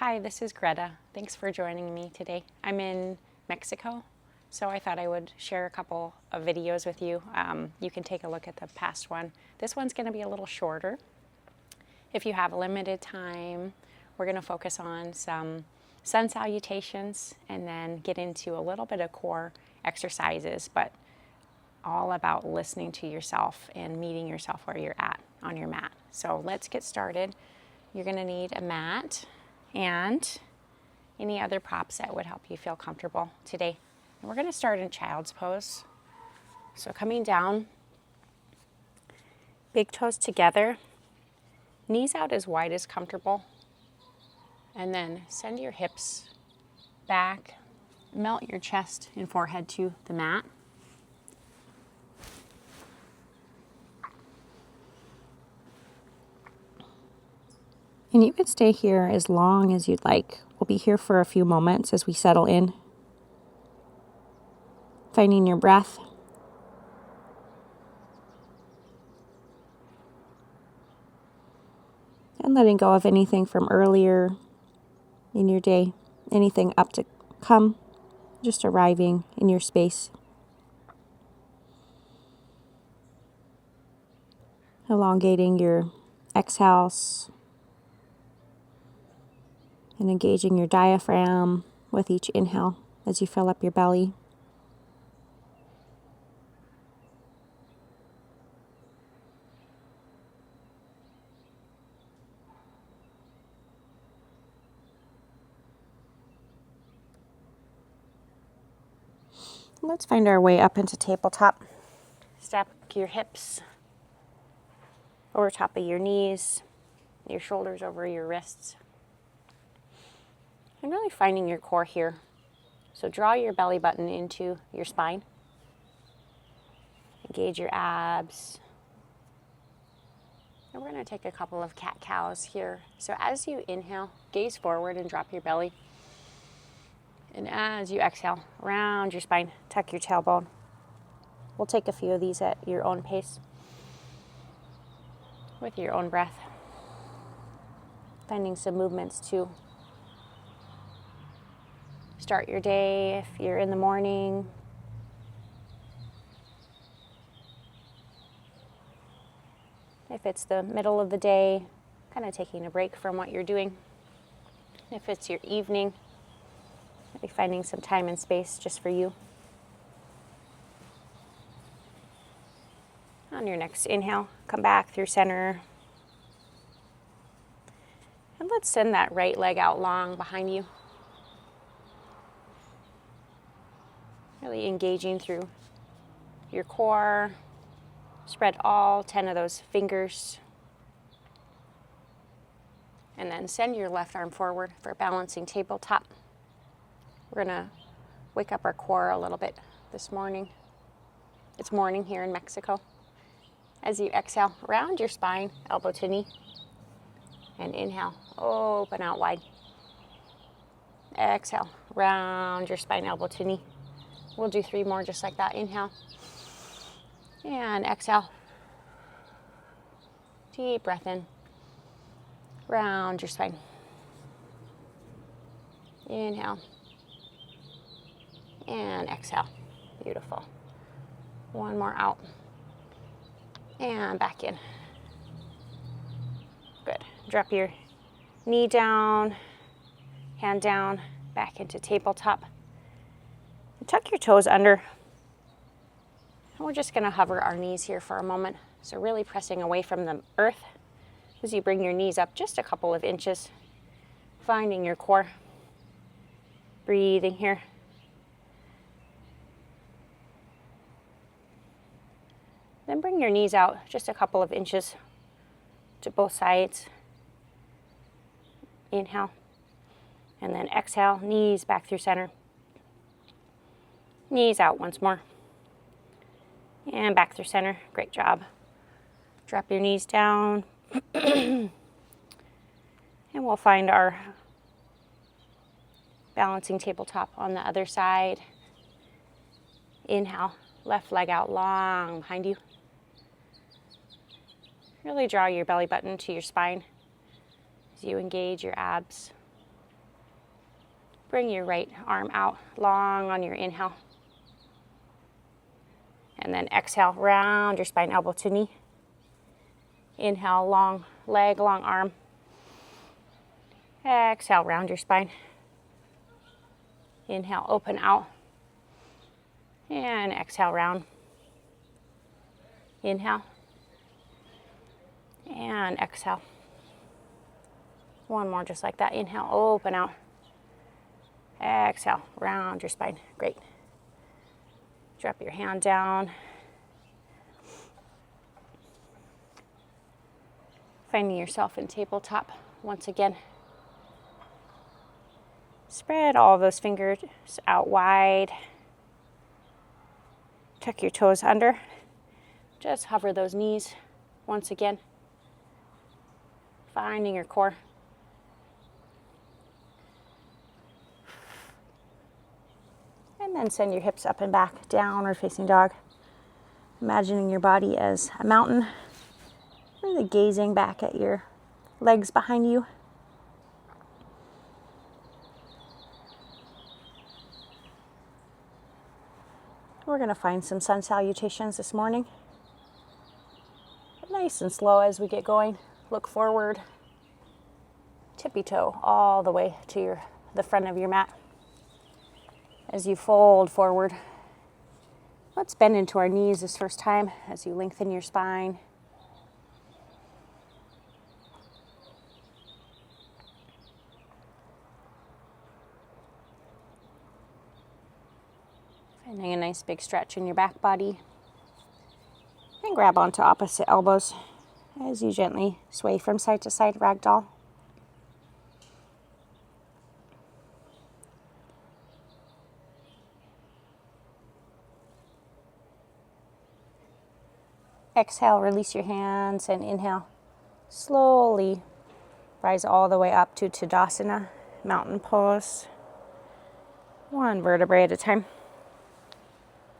Hi, this is Greta. Thanks for joining me today. I'm in Mexico, so I thought I would share a couple of videos with you. You can take a look at the past one. This one's going to be a little shorter. If you have limited time, we're going to focus on some sun salutations and then get into a little bit of core exercises, but all about listening to yourself and meeting yourself where you're at on your mat. So let's get started. You're going to need a mat and any other props that would help you feel comfortable today. And we're going to start in child's pose. So coming down, big toes together, knees out as wide as comfortable, and then send your hips back, melt your chest and forehead to the mat. And you can stay here as long as you'd like. We'll be here for a few moments as we settle in. Finding your breath. And letting go of anything from earlier in your day. Anything up to come. Just arriving in your space. Elongating your exhales. And engaging your diaphragm with each inhale as you fill up your belly. Let's find our way up into tabletop. Stack your hips over top of your knees, your shoulders over your wrists. And really finding your core here. So draw your belly button into your spine. Engage your abs. And we're going to take a couple of cat-cows here. So as you inhale, gaze forward and drop your belly. And as you exhale, round your spine, tuck your tailbone. We'll take a few of these at your own pace, with your own breath. Finding some movements to start your day if you're in the morning. If it's the middle of the day, kind of taking a break from what you're doing. If it's your evening, maybe finding some time and space just for you. On your next inhale, come back through center. And let's send that right leg out long behind you. Really engaging through your core. Spread all 10 of those fingers. And then send your left arm forward for balancing tabletop. We're going to wake up our core a little bit this morning. It's morning here in Mexico. As you exhale, round your spine, elbow to knee. And inhale, open out wide. Exhale, round your spine, elbow to knee. We'll do 3 more just like that. Inhale. And exhale. Deep breath in. Round your spine. Inhale. And exhale. Beautiful. 1 more out. And back in. Good. Drop your knee down, hand down, back into tabletop. Tuck your toes under. And we're just going to hover our knees here for a moment. So really pressing away from the earth as you bring your knees up just a couple of inches. Finding your core. Breathing here. Then bring your knees out just a couple of inches to both sides. Inhale. And then exhale, knees back through center. Knees out once more. And back through center. Great job. Drop your knees down. And we'll find our balancing tabletop on the other side. Inhale. Left leg out long behind you. Really draw your belly button to your spine as you engage your abs. Bring your right arm out long on your inhale. And then exhale, round your spine, elbow to knee. Inhale, long leg, long arm. Exhale, round your spine. Inhale, open out. And exhale, round. Inhale. And exhale. One more just like that. Inhale, open out. Exhale, round your spine. Great. Drop your hand down. Finding yourself in tabletop once again. Spread all of those fingers out wide. Tuck your toes under. Just hover those knees once again. Finding your core. And then send your hips up and back, downward facing dog. Imagining your body as a mountain. Really gazing back at your legs behind you. We're going to find some sun salutations this morning. Nice and slow as we get going. Look forward. Tippy toe all the way to the front of your mat. As you fold forward, let's bend into our knees this first time as you lengthen your spine. Finding a nice big stretch in your back body. And grab onto opposite elbows as you gently sway from side to side, ragdoll. Exhale, release your hands, and inhale. Slowly rise all the way up to Tadasana, mountain pose. One vertebrae at a time.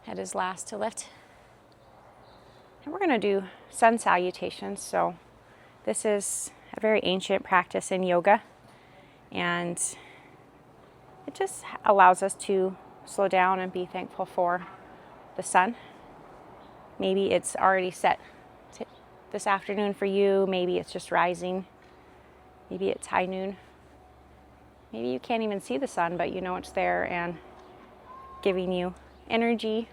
Head is last to lift. And we're going to do sun salutations. So this is a very ancient practice in yoga. And it just allows us to slow down and be thankful for the sun. Maybe it's already set this afternoon for you. Maybe it's just rising. Maybe it's high noon. Maybe you can't even see the sun, but you know it's there and giving you energy.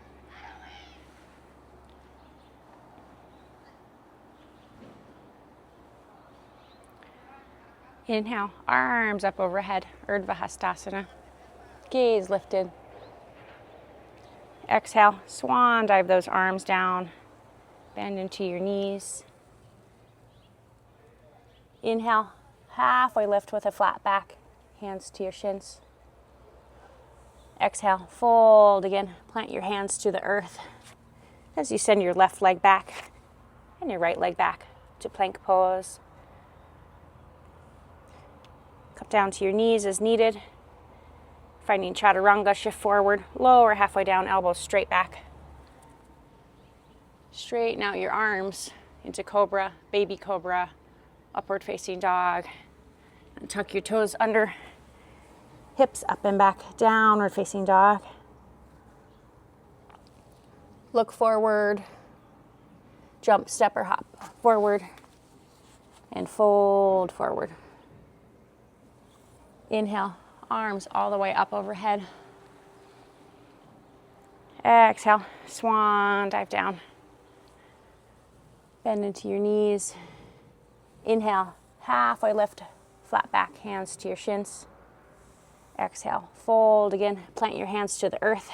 Inhale, arms up overhead, Urdhva Hastasana. Gaze lifted. Exhale, swan dive those arms down. Bend into your knees. Inhale, halfway lift with a flat back. Hands to your shins. Exhale, fold again. Plant your hands to the earth as you send your left leg back and your right leg back to plank pose. Come down to your knees as needed. Finding chaturanga, shift forward, lower halfway down, elbows straight back. Straighten out your arms into cobra, baby cobra, upward facing dog. And tuck your toes under. Hips up and back, downward facing dog. Look forward. Jump, step, or hop forward. And fold forward. Inhale, arms all the way up overhead. Exhale, swan dive down. Bend into your knees. Inhale, halfway lift, flat back, hands to your shins. Exhale, fold again, plant your hands to the earth.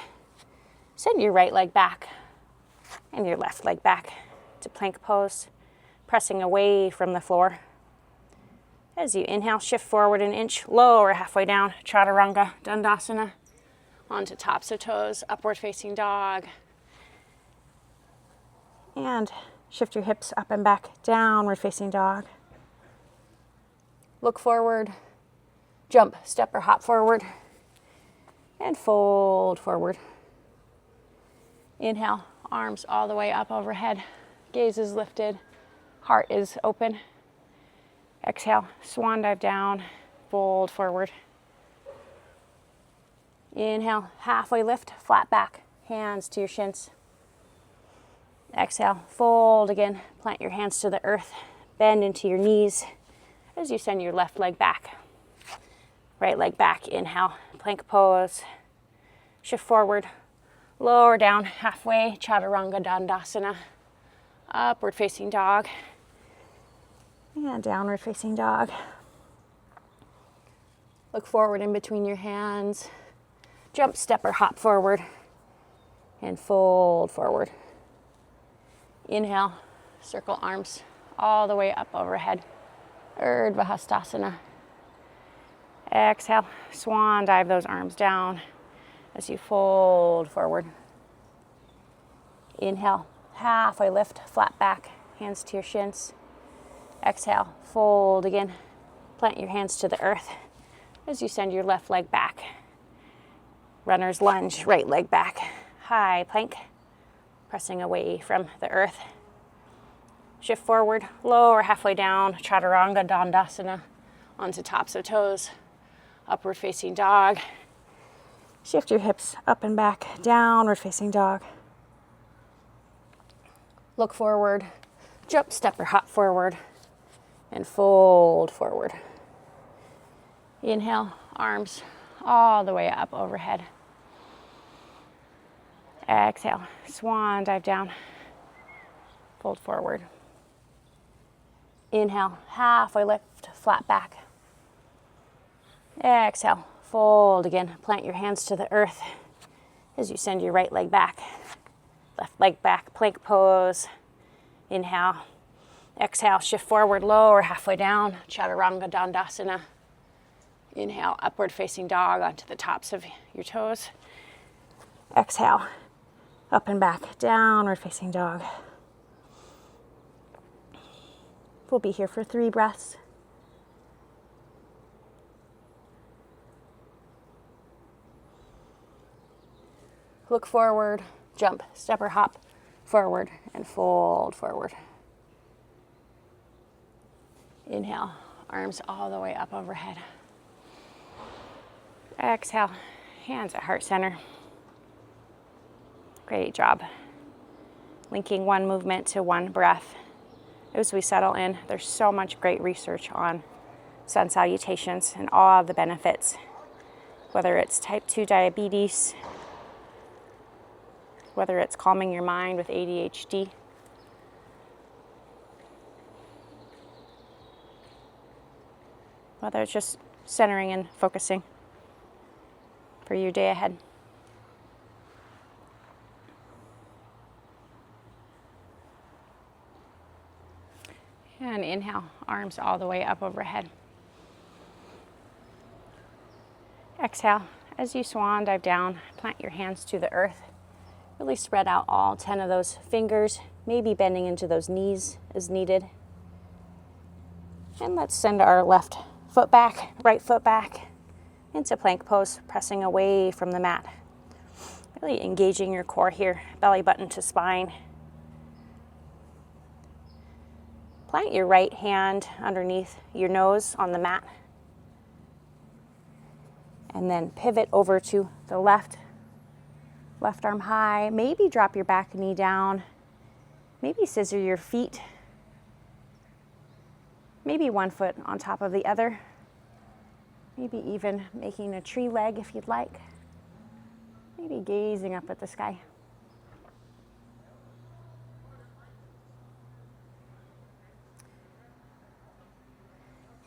Send your right leg back and your left leg back to plank pose, pressing away from the floor. As you inhale, shift forward an inch, lower halfway down, chaturanga, dandasana, onto tops of toes, upward facing dog. And shift your hips up and back, downward facing dog. Look forward, jump, step, or hop forward, and fold forward. Inhale, arms all the way up overhead, gaze is lifted, heart is open. Exhale, swan dive down, fold forward. Inhale, halfway lift, flat back, hands to your shins. Exhale, fold again, plant your hands to the earth, bend into your knees as you send your left leg back. Right leg back, inhale, plank pose. Shift forward, lower down halfway, chaturanga dandasana. Upward facing dog. And downward facing dog. Look forward in between your hands. Jump, step, or hop forward. And fold forward. Inhale, circle arms all the way up overhead. Urdhva Hastasana. Exhale, swan dive those arms down as you fold forward. Inhale, halfway lift, flat back, hands to your shins. Exhale, fold again. Plant your hands to the earth as you send your left leg back. Runner's lunge, right leg back. High plank, pressing away from the earth. Shift forward, lower halfway down, chaturanga dandasana, onto tops of toes. Upward facing dog. Shift your hips up and back, downward facing dog. Look forward, jump, step, or hop forward, and fold forward. Inhale, arms all the way up overhead. Exhale, swan dive down, fold forward. Inhale, halfway lift, flat back. Exhale, fold again. Plant your hands to the earth as you send your right leg back. Left leg back, plank pose. Inhale. Exhale, shift forward, lower halfway down, chaturanga dandasana. Inhale, upward facing dog onto the tops of your toes. Exhale, up and back, downward facing dog. We'll be here for 3 breaths. Look forward, jump, step or hop forward, and fold forward. Inhale, arms all the way up overhead. Exhale, hands at heart center. Great job. Linking one movement to one breath. As we settle in, there's so much great research on sun salutations and all of the benefits, whether it's type 2 diabetes, whether it's calming your mind with ADHD, whether it's just centering and focusing for your day ahead. And inhale, arms all the way up overhead. Exhale, as you swan dive down, plant your hands to the earth. Really spread out all 10 of those fingers, maybe bending into those knees as needed. And let's send our left foot back, right foot back into plank pose, pressing away from the mat. Really engaging your core here, belly button to spine. Plant your right hand underneath your nose on the mat. And then pivot over to the left arm high. Maybe drop your back knee down. Maybe scissor your feet. Maybe one foot on top of the other. Maybe even making a tree leg if you'd like. Maybe gazing up at the sky.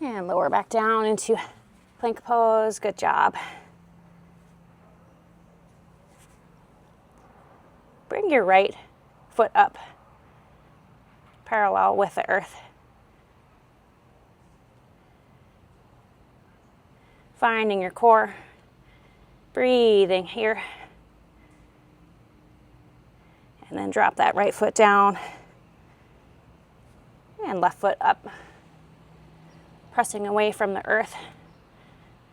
And lower back down into plank pose. Good job. Bring your right foot up, parallel with the earth. Finding your core, breathing here. And then drop that right foot down and left foot up. Pressing away from the earth,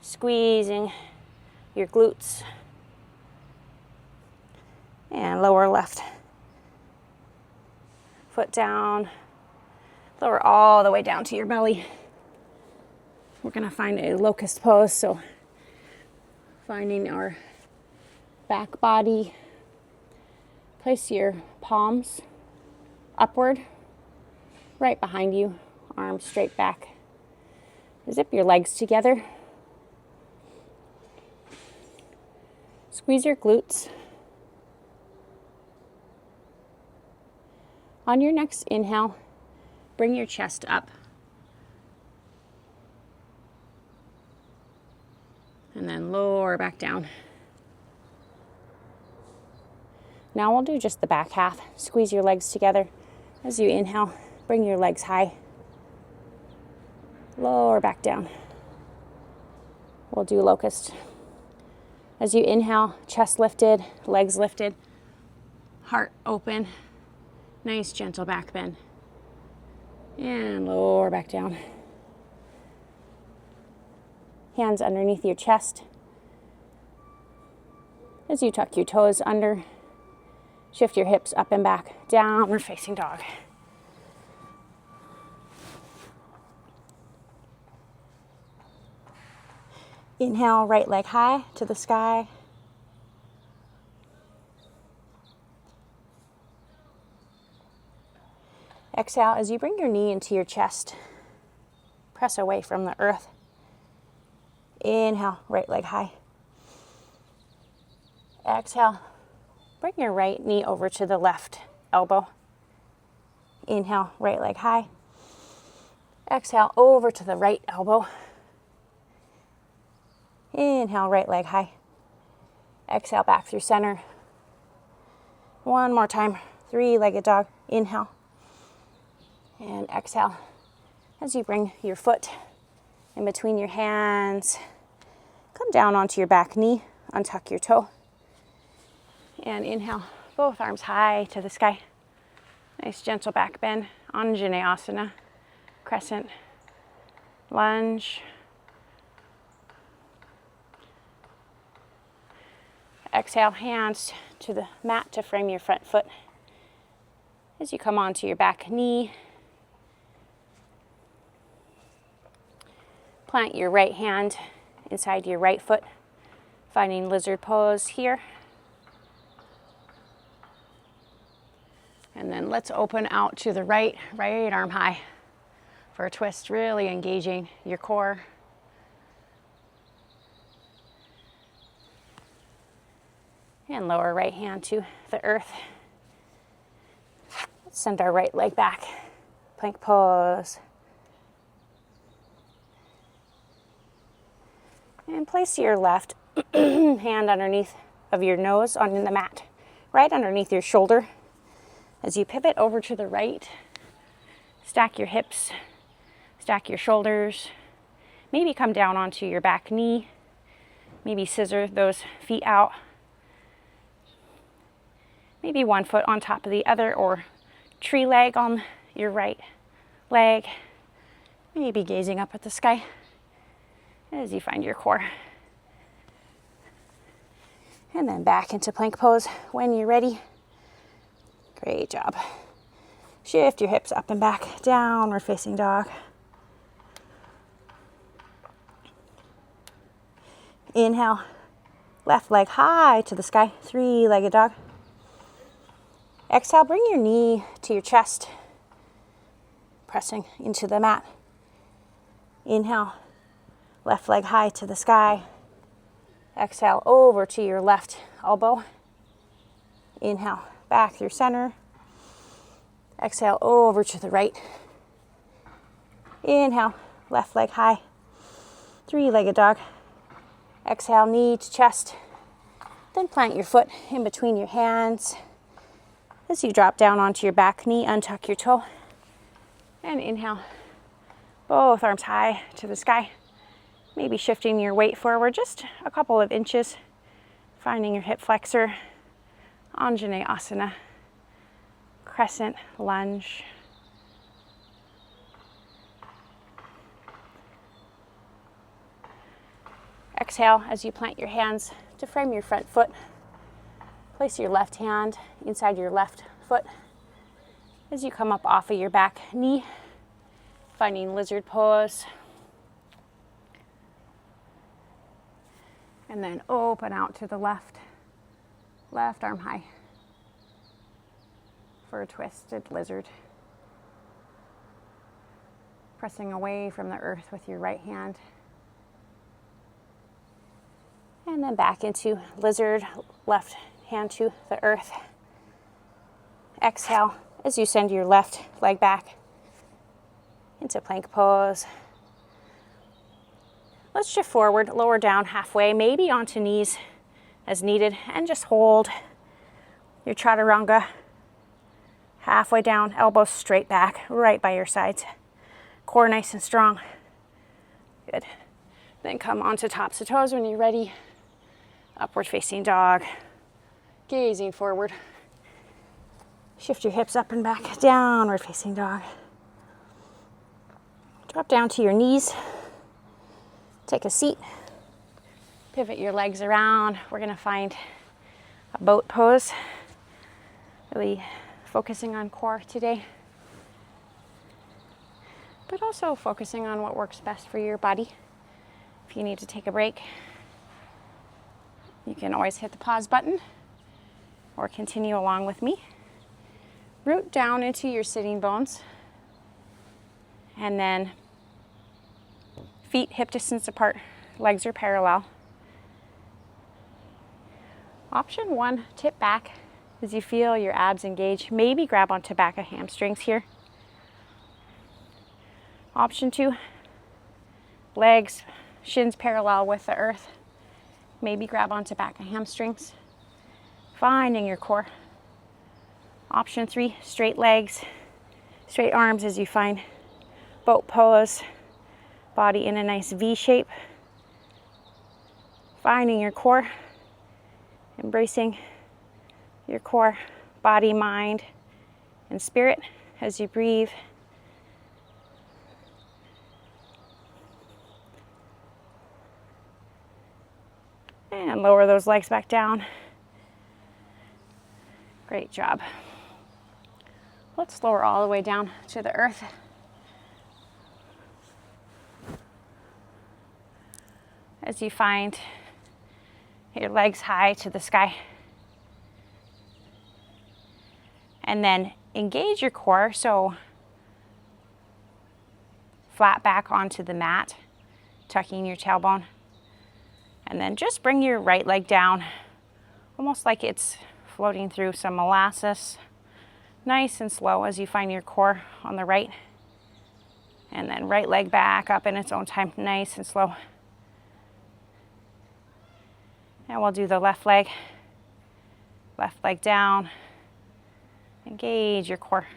squeezing your glutes. And lower left foot down, lower all the way down to your belly. We're going to find a locust pose, so finding our back body. Place your palms upward, right behind you, arms straight back. Zip your legs together. Squeeze your glutes. On your next inhale, bring your chest up. And then lower back down. Now we'll do just the back half. Squeeze your legs together. As you inhale, bring your legs high. Lower back down. We'll do locust. As you inhale, chest lifted, legs lifted, heart open. Nice gentle back bend. And lower back down. Hands underneath your chest. As you tuck your toes under, shift your hips up and back, downward facing dog. Inhale, right leg high to the sky. Exhale as you bring your knee into your chest. Press away from the earth. Inhale, right leg high. Exhale, bring your right knee over to the left elbow. Inhale, right leg high. Exhale, over to the right elbow. Inhale, right leg high. Exhale, back through center. One more time, three-legged dog. Inhale. And exhale. As you bring your foot in between your hands, come down onto your back knee, untuck your toe. And inhale, both arms high to the sky. Nice gentle back bend, Anjaneyasana, crescent, lunge. Exhale, hands to the mat to frame your front foot. As you come onto your back knee, plant your right hand inside your right foot, finding lizard pose here. And then let's open out to the right arm high for a twist, really engaging your core. And lower right hand to the earth. Let's send our right leg back, plank pose. And place your left hand underneath of your nose on the mat, right underneath your shoulder. As you pivot over to the right, stack your hips, stack your shoulders, maybe come down onto your back knee, maybe scissor those feet out, maybe one foot on top of the other, or tree leg on your right leg, maybe gazing up at the sky as you find your core. And then back into plank pose when you're ready. Great job. Shift your hips up and back, downward facing dog. Inhale, left leg high to the sky, three-legged dog. Exhale, bring your knee to your chest, pressing into the mat. Inhale, left leg high to the sky. Exhale, over to your left elbow. Inhale, back through center. Exhale, over to the right. Inhale, left leg high. Three-legged dog. Exhale, knee to chest. Then plant your foot in between your hands. As you drop down onto your back knee, untuck your toe. And inhale, both arms high to the sky. Maybe shifting your weight forward just a couple of inches. Finding your hip flexor. Anjaneyasana, crescent lunge. Exhale as you plant your hands to frame your front foot. Place your left hand inside your left foot as you come up off of your back knee, finding lizard pose. And then open out to the left. left arm high for a twisted lizard. Pressing away from the earth with your right hand. And then back into lizard, left hand to the earth. Exhale as you send your left leg back into plank pose. Let's shift forward, lower down halfway, maybe onto knees as needed, and just hold your chaturanga halfway down, elbows straight back, right by your sides. Core nice and strong. Good. Then come onto tops of toes when you're ready. Upward facing dog. Gazing forward. Shift your hips up and back. Downward facing dog. Drop down to your knees. Take a seat. Pivot your legs around. We're going to find a boat pose. Really focusing on core today, but also focusing on what works best for your body. If you need to take a break, you can always hit the pause button or continue along with me. Root down into your sitting bones, and then feet hip distance apart, legs are parallel. Option 1, tip back as you feel your abs engage. Maybe grab onto back of hamstrings here. Option 2, legs, shins parallel with the earth. Maybe grab onto back of hamstrings. Finding your core. Option 3, straight legs, straight arms as you find boat pose. Body in a nice V shape. Finding your core. Embracing your core, body, mind, and spirit as you breathe. And lower those legs back down. Great job. Let's lower all the way down to the earth. As you find your legs high to the sky. And then engage your core, so flat back onto the mat, tucking your tailbone. And then just bring your right leg down, almost like it's floating through some molasses. Nice and slow as you find your core on the right. And then right leg back up in its own time, nice and slow. And we'll do the left leg down. Engage your core.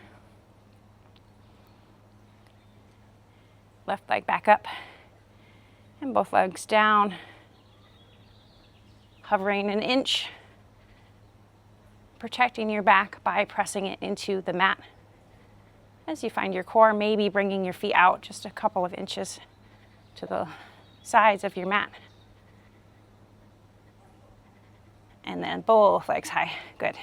Left leg back up. And both legs down. Hovering an inch. Protecting your back by pressing it into the mat. As you find your core, maybe bringing your feet out just a couple of inches to the sides of your mat. And then both legs high. Good.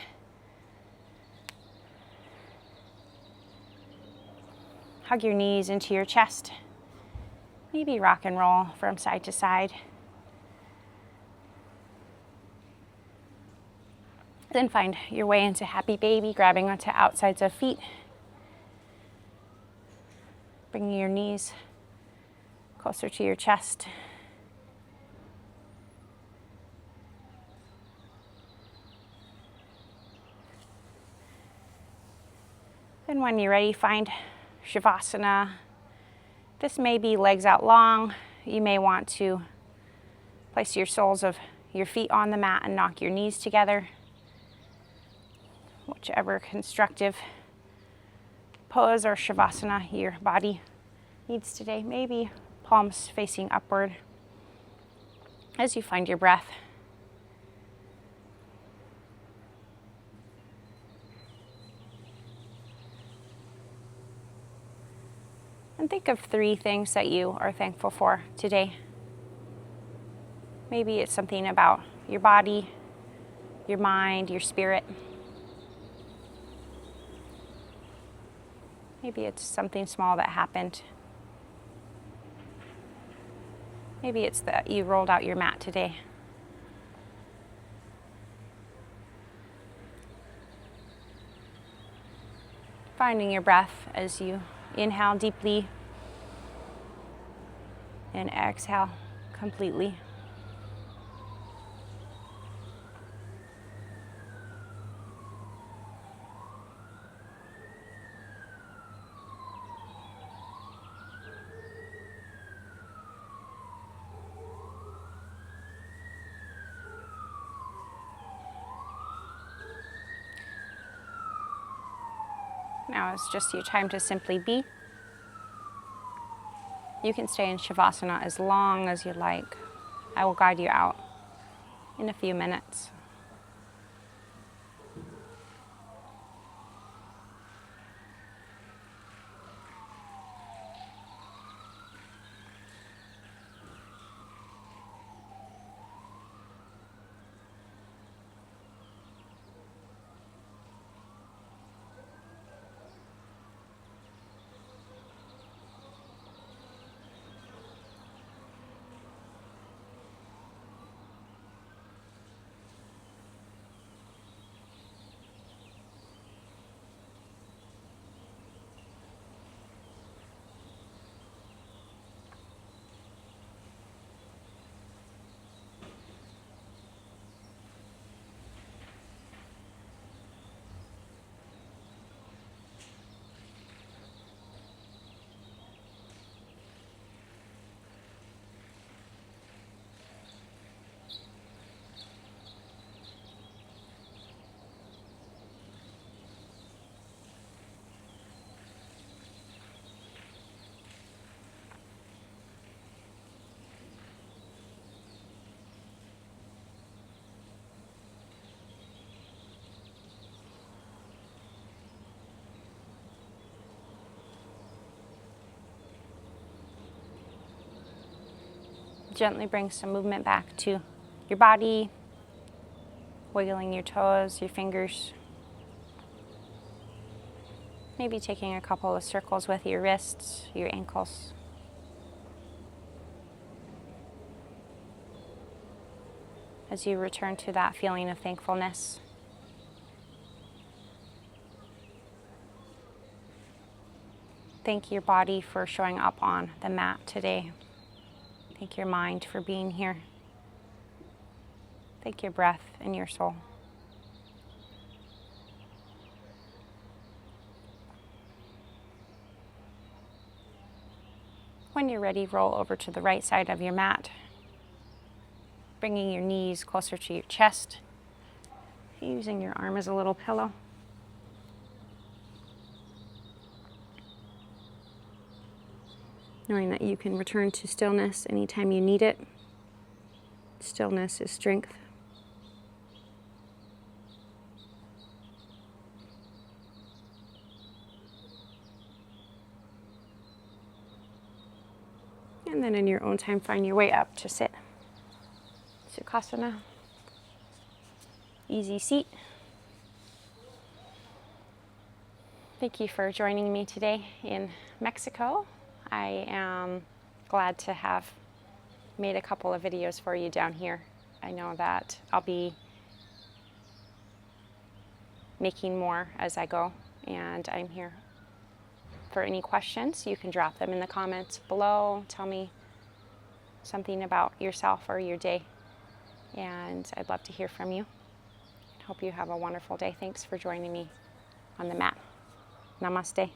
Hug your knees into your chest. Maybe rock and roll from side to side. Then find your way into happy baby, grabbing onto outsides of feet. Bringing your knees closer to your chest. Then when you're ready, find Shavasana. This may be legs out long. You may want to place your soles of your feet on the mat and knock your knees together. Whichever constructive pose or Shavasana your body needs today. Maybe palms facing upward as you find your breath. And think of 3 things that you are thankful for today. Maybe it's something about your body, your mind, your spirit. Maybe it's something small that happened. Maybe it's that you rolled out your mat today. Finding your breath as you inhale deeply and exhale completely. Now it's just your time to simply be. You can stay in Shavasana as long as you like. I will guide you out in a few minutes. Gently bring some movement back to your body, wiggling your toes, your fingers. Maybe taking a couple of circles with your wrists, your ankles. As you return to that feeling of thankfulness. Thank your body for showing up on the mat today. Thank your mind for being here. Thank your breath and your soul. When you're ready, roll over to the right side of your mat, bringing your knees closer to your chest, using your arm as a little pillow. Knowing that you can return to stillness anytime you need it. Stillness is strength. And then in your own time, find your way up to sit. Sukhasana. Easy seat. Thank you for joining me today in Mexico. I am glad to have made a couple of videos for you down here. I know that I'll be making more as I go, and I'm here for any questions. You can drop them in the comments below. Tell me something about yourself or your day, and I'd love to hear from you. Hope you have a wonderful day. Thanks for joining me on the mat. Namaste.